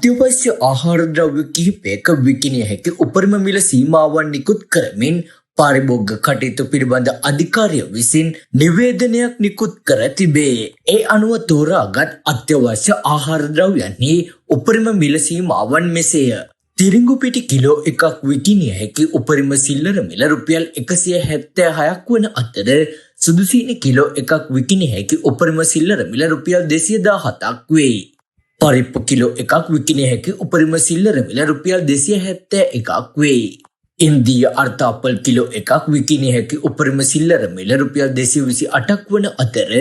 අත්‍යවශ්‍ය ආහාර ද්‍රව්‍ය කිහිපයක විකිණිය හැකි උපරිම මිල සීමාවන් නිකුත් කරමින් පාරිභෝගික කටයුතු පිළිබඳ අධිකාරිය විසින් නිවේදනයක් නිකුත් කර තිබේ. ඒ අනුව තෝරාගත් අත්‍යවශ්‍ය ආහාර ද්‍රව්‍යයන්හි උපරිම මිල සීමාවන් මෙසේය. තිරිඟු පිටි කිලෝ එකක් විකිණිය හැකි උපරිම සිල්ලර මිල රුපියල් 176ක් වන අතර සුදු සීනි කිලෝ එකක් විකිණිය හැකි උපරිම සිල්ලර මිල රුපියල් 217ක් වේ. පරිප්පු කිලෝ එකක් විකිණිය හැකි උපරිම සිල්ලර මිල රුපියල් 271ක් වේ. ඉන්දීය අර්ථාපල් කිලෝ එකක් විකිණිය හැකි උපරිම සිල්ලර මිල රුපියල් 228ක් වන අතර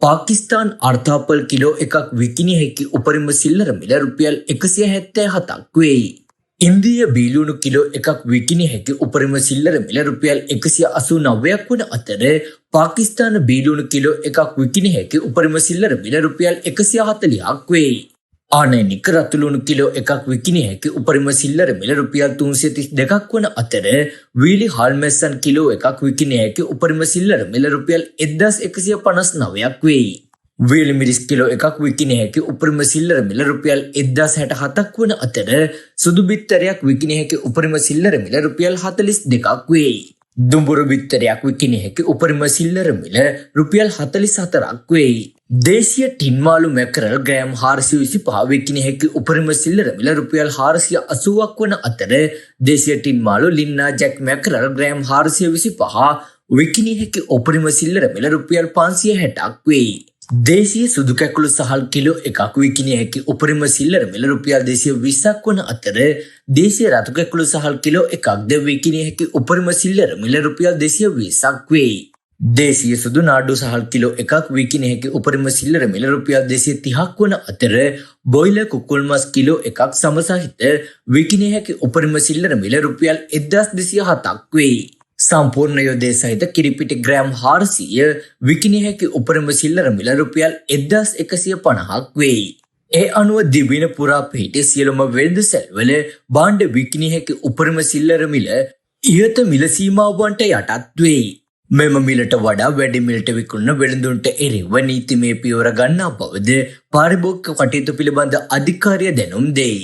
පාකිස්තාන් අර්ථාපල් කිලෝ එකක් විකිණිය හැකි උපරිම සිල්ලර මිල රුපියල් 177ක් වේ. ඉන්දීය බීලුණු කිලෝ එකක් විකිණිය හැකි උපරිම සිල්ලර මිල රුපියල් 189ක් වන අතර පාකිස්තාන බීලුණු කිලෝ එකක් විකිණිය හැකි උපරිම සිල්ලර මිල රුපියල් 140ක් වේ. ආනයනික රතුළුණු කිලෝ එකක් විකිණිය හැකි උපරිම සිල්ලර මිල රුපියල් 332ක් වන අතර වීලි හාල්මැස්සන් කිලෝ එකක් විකිණිය හැකි උපරිම සිල්ලර මිල රුපියල් 1159ක් වේ. වීලි මිරිස් කිලෝ එකක් විකිණිය හැකි උපරිම සිල්ලර මිල රුපියල් 1067ක් වන අතර සුදු බිත්තරයක් විකිණිය හැකි උපරිම සිල්ලර මිල රුපියල් 42ක් වේ. දුඹුරු බිත්තරයක් විකිණිය හැකි උපරිම සිල්ලර මිල රුපියල් 44ක් වේ. දේශීය ටින් මාළු මැකරල් ග්‍රෑම් 425 විකිණිය හැකි උපරිම සිල්ලර මිල රුපියල් 480ක් වන අතර දේශීය ටින් මාළු ලින්නා ජැක් මැකරල් ග්‍රෑම් 425 විකිණිය හැකි උපරිම සිල්ලර මිල රුපියල් 560ක් වේ. දේශීය සුදු කැකුළු සහල් කිලෝ එකක් විකිණිය හැකි උපරිම සිල්ලර මිල රුපියල් 220ක් වන අතර දේශීය රතු කැකුළු සහල් කිලෝ එකක්ද විකිණිය හැකි උපරිම සිල්ලර මිල රුපියල් 220ක් වේ. දේශීය සුදු නාඩු සහල් කිලෝ එකක් විකිණිය හැකි උපරිම සිල්ලර මිල රුපියල් 230ක් වන අතර බොයිලර් කුකුල් මස් කිලෝ එකක් සමසහිත විකිණිය හැකි උපරිම සිල්ලර මිල රුපියල් 1207ක් වේ. සම්පූර්ණ යොදේ සහිත කිරිපිටි ග්‍රෑම් 400 විකිණිය හැකි උපරිම සිල්ලර මිල රුපියල් 1150ක් වේ. ඒ අනුව දිවින පුරා පිහිටි සියලුම වෙළඳසැල්වල භාණ්ඩ විකිණිය හැකි උපරිම සිල්ලර මිල ඉහත මිල සීමාවන්ට යටත් වේ. මෙම මිලට වඩා වැඩි මිලට විකුණන වෙළඳුන්ට එරෙහිව නීතිමය පියවර ගන්නා බවද පාරිභෝගික කටයුතු පිළිබඳ අධිකාරිය දැනුම් දෙයි.